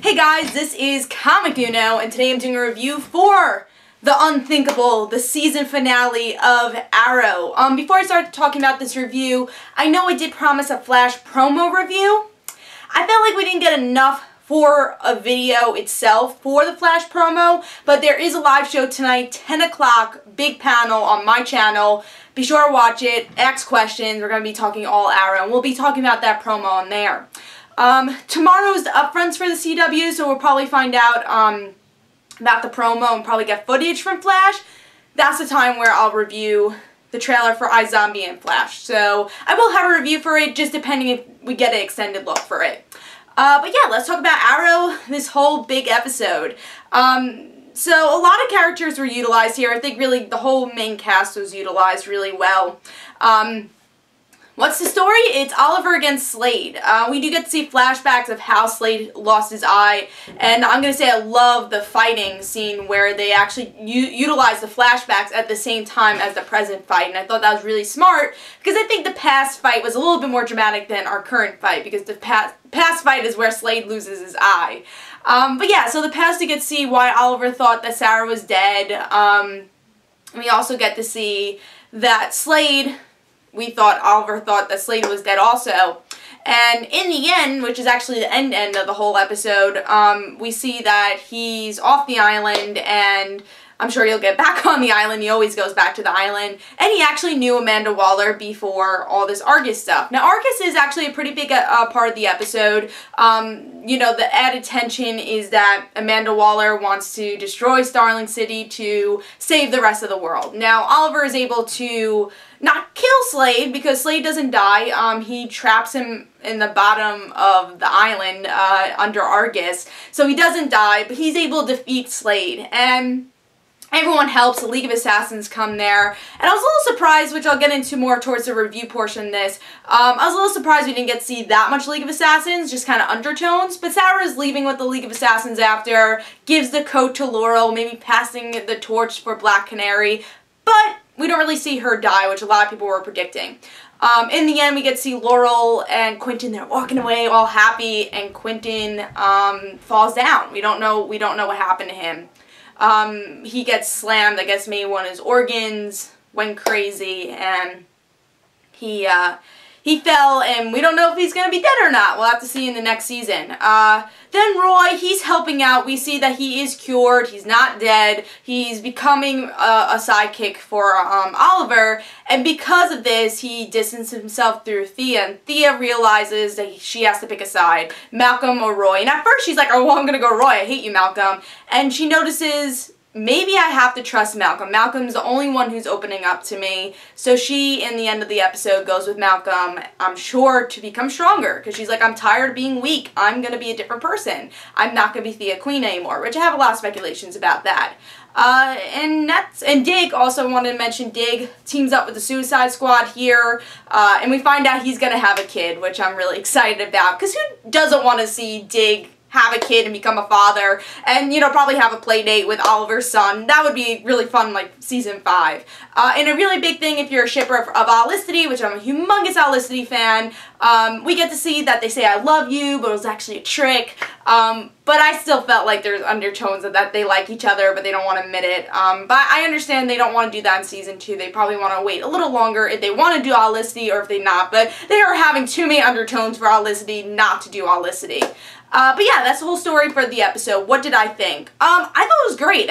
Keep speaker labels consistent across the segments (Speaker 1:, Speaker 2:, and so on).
Speaker 1: Hey guys, this is Comic Uno, and today I'm doing a review for The Unthinkable, the season finale of Arrow. Before I start talking about this review, I know I did promise a Flash promo review. I felt like we didn't get enough for a video itself for the Flash promo, but there is a live show tonight, 10 o'clock, big panel on my channel. Be sure to watch it, ask questions. We're going to be talking all Arrow, and we'll be talking about that promo on there. Tomorrow's the upfronts for the CW, so we'll probably find out about the promo and probably get footage from Flash. That's the time where I'll review the trailer for iZombie and Flash. So I will have a review for it, just depending if we get an extended look for it. But yeah, let's talk about Arrow, this whole big episode. So a lot of characters were utilized here. I think really the whole main cast was utilized really well. What's the story? It's Oliver against Slade. We do get to see flashbacks of how Slade lost his eye, and I'm going to say I love the fighting scene where they actually utilize the flashbacks at the same time as the present fight, and I thought that was really smart because I think the past fight was a little bit more dramatic than our current fight because the past fight is where Slade loses his eye. But yeah, so the past you get to see why Oliver thought that Sarah was dead. We also get to see that Oliver thought that Slade was dead also. And in the end, which is actually the end of the whole episode, we see that he's off the island, and I'm sure he'll get back on the island. He always goes back to the island. And he actually knew Amanda Waller before all this Argus stuff. Now, Argus is actually a pretty big part of the episode. You know, the added tension is that Amanda Waller wants to destroy Starling City to save the rest of the world. Now, Oliver is able to not kill Slade because Slade doesn't die. He traps him in the bottom of the island under Argus. So he doesn't die, but he's able to defeat Slade. And everyone helps. The League of Assassins come there. And I was a little surprised, which I'll get into more towards the review portion of this. I was a little surprised we didn't get to see that much League of Assassins, just kind of undertones. But Sarah's leaving with the League of Assassins after, gives the coat to Laurel, maybe passing the torch for Black Canary. But we don't really see her die, which a lot of people were predicting. In the end, we get to see Laurel and Quentin. They're walking away all happy, and Quentin falls down. We don't know what happened to him. He gets slammed. I guess maybe one of his organs went crazy, and he fell, and we don't know if he's going to be dead or not. We'll have to see in the next season. Then Roy, he's helping out. We see that he is cured. He's not dead. He's becoming a sidekick for Oliver, and because of this, he distances himself through Thea, and Thea realizes that she has to pick a side, Malcolm or Roy. And at first, she's like, oh, well, I'm going to go Roy. I hate you, Malcolm. And she notices, maybe I have to trust Malcolm. Malcolm's the only one who's opening up to me. So she, in the end of the episode, goes with Malcolm, I'm sure, to become stronger. Because she's like, I'm tired of being weak. I'm going to be a different person. I'm not going to be Thea Queen anymore. Which I have a lot of speculations about that. And Dig, also wanted to mention, Dig teams up with the Suicide Squad here. And we find out he's going to have a kid, which I'm really excited about. Because who doesn't want to see Dig have a kid and become a father, and, you know, probably have a play date with Oliver's son? That would be really fun, like season 5. And a really big thing if you're a shipper of Olicity, which I'm a humongous Olicity fan, we get to see that they say I love you, but it was actually a trick. But I still felt like there's undertones of that they like each other, but they don't want to admit it. But I understand they don't want to do that in season 2. They probably want to wait a little longer if they want to do Olicity or if they not. But they are having too many undertones for Olicity not to do Olicity. But yeah, that's the whole story for the episode. What did I think? I thought it was great.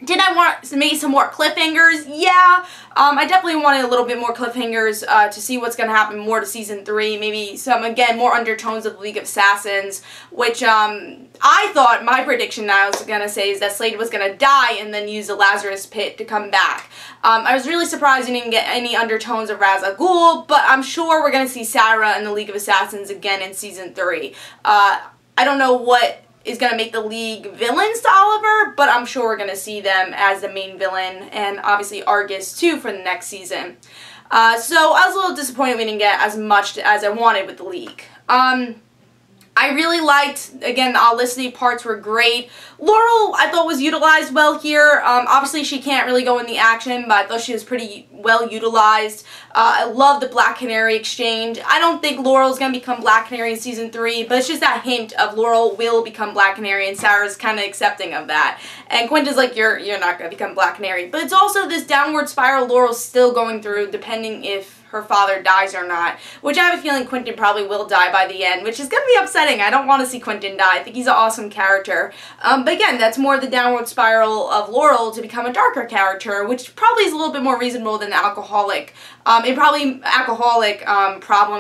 Speaker 1: Did I want maybe some more cliffhangers? Yeah. I definitely wanted a little bit more cliffhangers to see what's going to happen more to season 3. Maybe some, again, more undertones of the League of Assassins, which I thought, my prediction that I was going to say is that Slade was going to die and then use the Lazarus Pit to come back. I was really surprised we didn't get any undertones of Ra's al Ghul, but I'm sure we're going to see Sarah and the League of Assassins again in season 3. I don't know what is going to make the League villains to Oliver, but I'm sure we're going to see them as the main villain, and obviously Argus too for the next season. So I was a little disappointed we didn't get as much as I wanted with the League. I I really liked, again, the Olicity parts were great. Laurel, I thought, was utilized well here. Obviously, she can't really go in the action, but I thought she was pretty well utilized. I love the Black Canary exchange. I don't think Laurel's going to become Black Canary in Season 3, but it's just that hint of Laurel will become Black Canary, and Sarah's kind of accepting of that. And Quinta's like, you're not going to become Black Canary. But it's also this downward spiral Laurel's still going through, depending if her father dies or not, which I have a feeling Quentin probably will die by the end, which is going to be upsetting. I don't want to see Quentin die. I think he's an awesome character. But again, that's more the downward spiral of Laurel to become a darker character, which probably is a little bit more reasonable than the alcoholic. Problem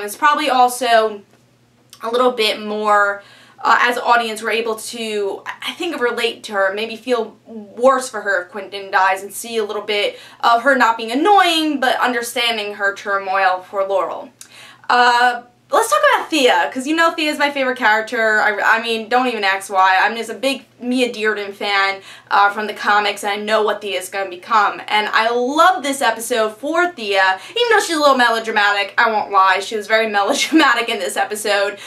Speaker 1: is probably also a little bit more, as an audience, we're able to, I think, relate to her, maybe feel worse for her if Quentin dies, and see a little bit of her not being annoying, but understanding her turmoil for Laurel. Let's talk about Thea, because you know Thea is my favorite character. I mean, don't even ask why. I'm just a big Mia Dearden fan from the comics, and I know what Thea is going to become. And I love this episode for Thea, even though she's a little melodramatic. I won't lie, she was very melodramatic in this episode.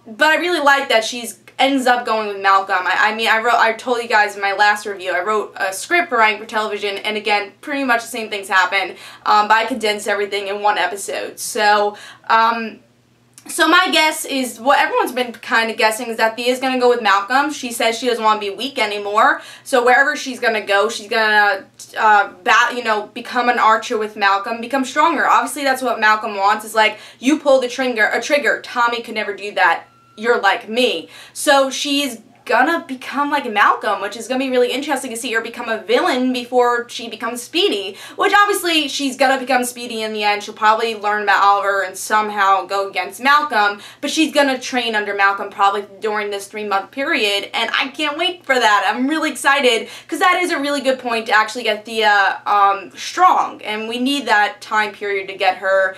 Speaker 1: But I really like that she's ends up going with Malcolm. I told you guys in my last review, I wrote a script for writing for television, and again, pretty much the same things happen, but I condensed everything in one episode. So, so my guess is, what everyone's been kind of guessing, is that Thea's going to go with Malcolm. She says she doesn't want to be weak anymore, so wherever she's going to go, she's going to, become an archer with Malcolm, become stronger. Obviously, that's what Malcolm wants, is like, you pull the trigger. Tommy could never do that. You're like me. So she's gonna become like Malcolm, which is gonna be really interesting to see her become a villain before she becomes Speedy, which obviously she's gonna become Speedy in the end. She'll probably learn about Oliver and somehow go against Malcolm, but she's gonna train under Malcolm probably during this 3-month period, and I can't wait for that. I'm really excited, because that is a really good point to actually get Thea strong, and we need that time period to get her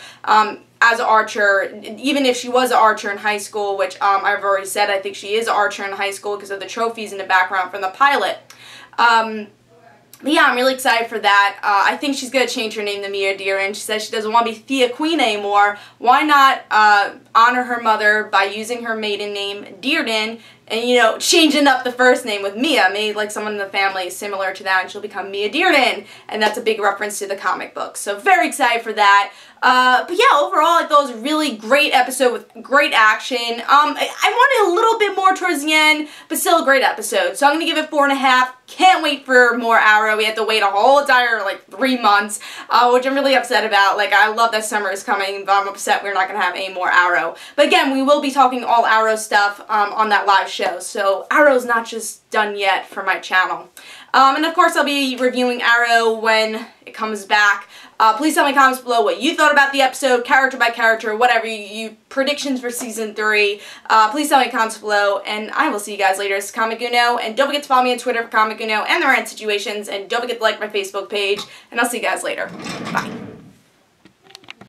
Speaker 1: as an archer, even if she was an archer in high school, which I've already said I think she is an archer in high school because of the trophies in the background from the pilot. But yeah, I'm really excited for that. I think she's going to change her name to Mia Dearden. She says she doesn't want to be Thea Queen anymore. Why not honor her mother by using her maiden name, Dearden, and, changing up the first name with Mia. Maybe, like, someone in the family is similar to that, and she'll become Mia Dearden, and that's a big reference to the comic book. So, very excited for that. But yeah, overall, I thought it was a really great episode with great action. I wanted a little bit more towards the end, but still a great episode. So I'm going to give it 4.5. Can't wait for more Arrow. We had to wait a whole entire, 3 months, which I'm really upset about. I love that summer is coming, but I'm upset we're not going to have any more Arrow. But again, we will be talking all Arrow stuff on that live show. So Arrow's not just done yet for my channel. And of course, I'll be reviewing Arrow when it comes back. Please tell me in the comments below what you thought about the episode, character by character, whatever you predictions for Season 3. Please tell me in the comments below, and I will see you guys later. It's Comic Uno, and don't forget to follow me on Twitter for Comic Uno and the Rant Situations, and don't forget to like my Facebook page, and I'll see you guys later. Bye.